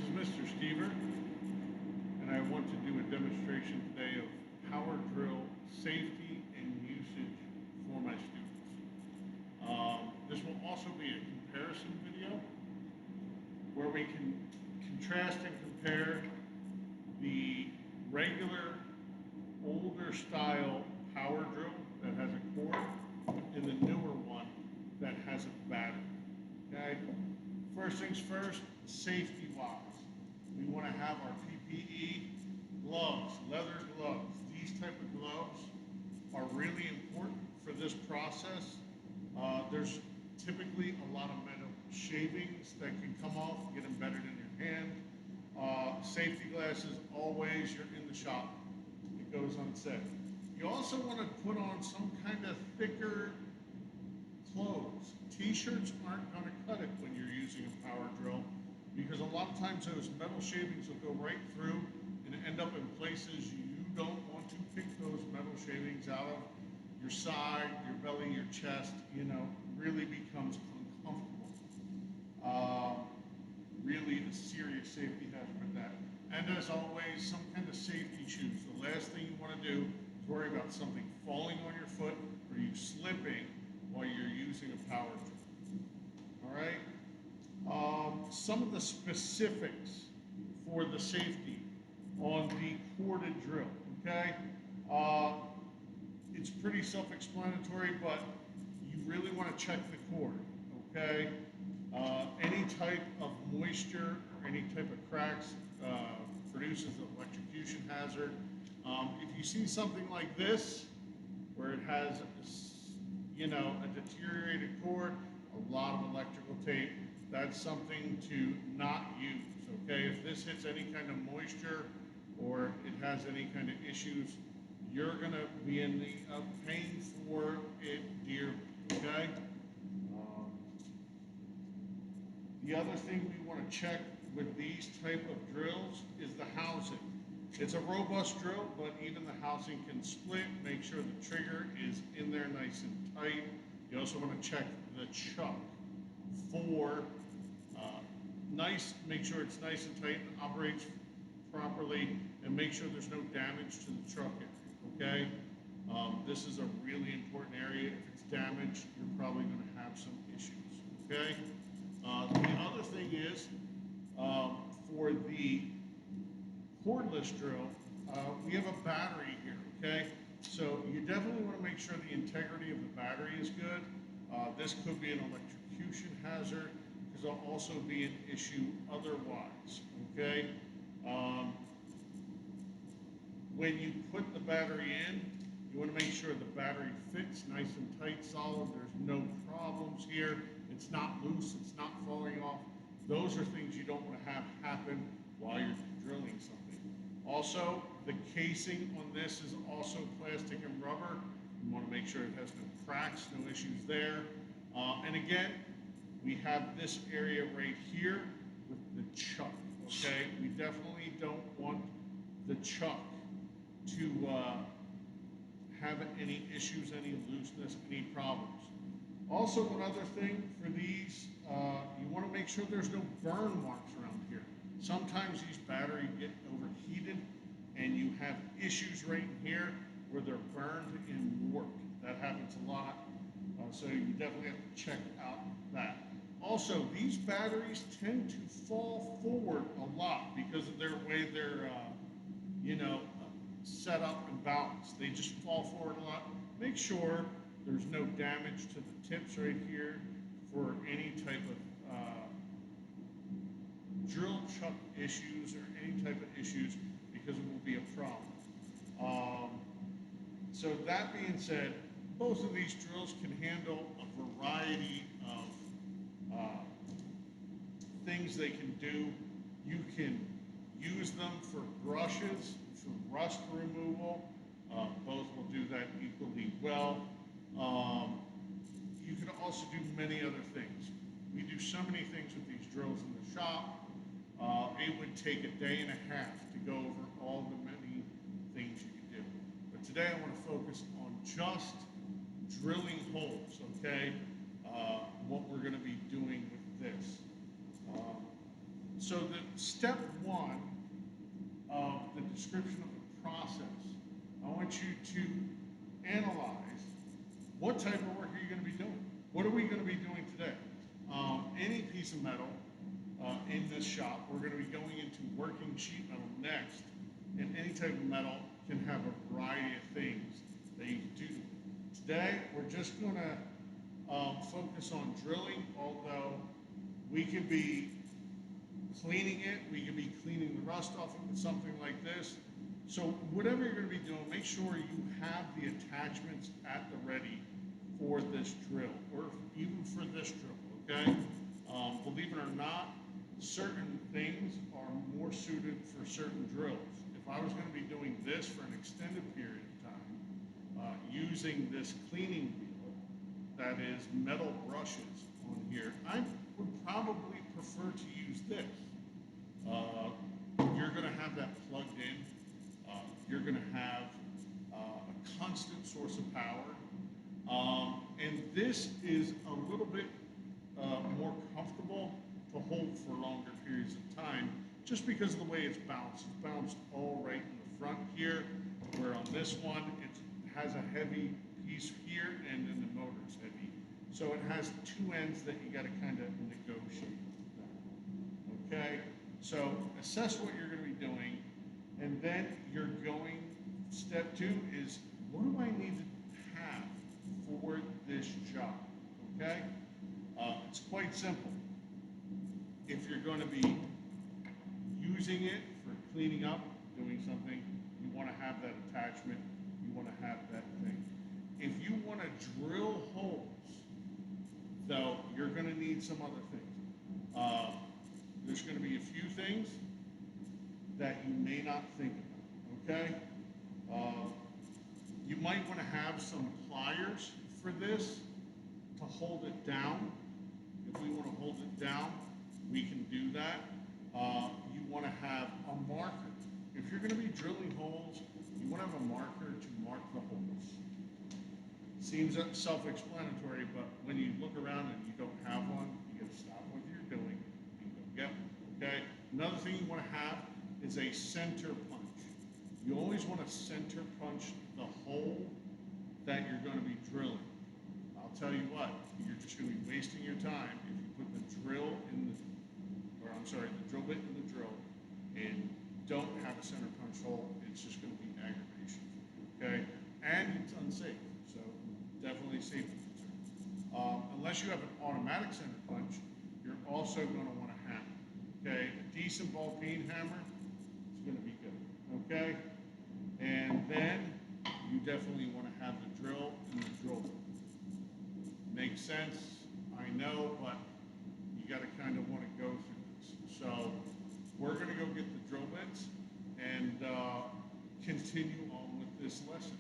This is Mr. Steever, and I want to do a demonstration today of power drill safety and usage for my students. This will also be a comparison video where we can contrast and compare the regular older style power drill that has a cord and the newer one that has a battery. Okay? First things first, safety wise, we want to have our PPE gloves, leather gloves. These type of gloves are really important for this process. There's typically a lot of metal shavings that can come off, get embedded in your hand. Safety glasses, always, you're in the shop. It goes unsaid. You also want to put on some kind of thicker clothes. T-shirts aren't going to cut it when you're using a power drill because a lot of times those metal shavings will go right through and end up in places you don't want to pick those metal shavings out of. Your side, your belly, your chest, really becomes uncomfortable. Really a serious safety hazard with that. And as always, some kind of safety shoes. The last thing you want to do is worry about something falling on your foot or you slipping while you're using a power drill. All right? Some of the specifics for the safety on the corded drill, okay? It's pretty self-explanatory, but you really want to check the cord, okay? Any type of moisture or any type of cracks produces an electrocution hazard. If you see something like this, where it has a deteriorated cord, a lot of electrical tape, that's something to not use, okay? If this hits any kind of moisture or it has any kind of issues, you're gonna be in the paying for it dearly, okay? The other thing we want to check with these type of drills is the housing. It's a robust drill, but even the housing can split. Make sure the trigger is in there nice and tight. You also want to check the chuck for make sure it's nice and tight and operates properly, and make sure there's no damage to the truck area, okay? This is a really important area. If it's damaged, you're probably going to have some issues, okay? The other thing is, for the cordless drill, we have a battery here, okay? So you definitely want to make sure the integrity of the battery is good. This could be an electrocution hazard, because it'll also be an issue otherwise, okay? When you put the battery in, you want to make sure the battery fits nice and tight, solid. There's no problems here. It's not loose, it's not falling off. Those are things you don't want to have happen while you're drilling something. Also, the casing on this is also plastic and rubber. You want to make sure it has no cracks, no issues there. And again, we have this area right here with the chuck, okay? We definitely don't want the chuck to have any issues, any looseness, any problems. Also, one other thing for these, you want to make sure there's no burn marks around here. Sometimes these batteries get overheated and you have issues right in here where they're burned and warped. That happens a lot, so you definitely have to check out that. Also, these batteries tend to fall forward a lot because of their way they're, set up and balanced. They just fall forward a lot. Make sure there's no damage to the tips right here for any type of drill chuck issues or any type of issues, because it will be a problem. So that being said, both of these drills can handle a variety of things they can do. You can use them for brushes, for rust removal. Both will do that equally well. You can also do many other things. We do so many things with these drills in the shop. It would take a day and a half to go over all the many things you can do. But today I want to focus on just drilling holes, okay? What we're going to be doing with this. So the step one of the description of the process, I want you to analyze what type of work are you going to be doing? What are we going to be doing today? Any piece of metal in this shop, we're going to be going into working sheet metal next, and any type of metal can have a variety of things that you can do. Today, we're just going to focus on drilling, although we could be cleaning it, we could be cleaning the rust off it with something like this. So whatever you're going to be doing, make sure you have the attachments at the ready for this drill, or even for this drill, okay? Believe it or not, certain things are more suited for certain drills. If I was going to be doing this for an extended period of time, using this cleaning wheel that is metal brushes on here, I would probably prefer to use this. You're going to have that plugged in. You're going to have a constant source of power. And this is a little bit more comfortable to hold for longer periods of time just because of the way it's bounced. It's bounced all right in the front here, where on this one it has a heavy piece here and then the motor's heavy. So it has two ends that you got to kind of negotiate with that. Okay? So assess what you're going to be doing, and then you're going, step two is, what do I need to have for this job? Okay? It's quite simple. If you're going to be using it for cleaning up, doing something, you want to have that attachment, you want to have that thing. If you want to drill holes, though, you're going to need some other things. There's going to be a few things that you may not think about, okay? You might want to have some pliers for this to hold it down. If we want to hold it down, we can do that. You want to have a marker. If you're going to be drilling holes, you want to have a marker to mark the holes. Seems self-explanatory, but when you look around and you don't have one, you got to stop what you're doing and go get one, okay? Another thing you want to have is a center punch. You always want to center punch the hole that you're going to be drilling. I'll tell you what, you're just going to be wasting your time if you put the drill in the, the drill bit in the drill and don't have a center punch hole. It's just going to be aggravation, okay? And it's unsafe, so definitely safety concern. Unless you have an automatic center punch, you're also going to want a hammer, okay? A decent ball peen hammer is going to be good, okay? And then you definitely want to have the drill and the drill bit. Makes sense, I know, but you got to kind of want to go through this. So we're going to go get the drill bits and continue on with this lesson.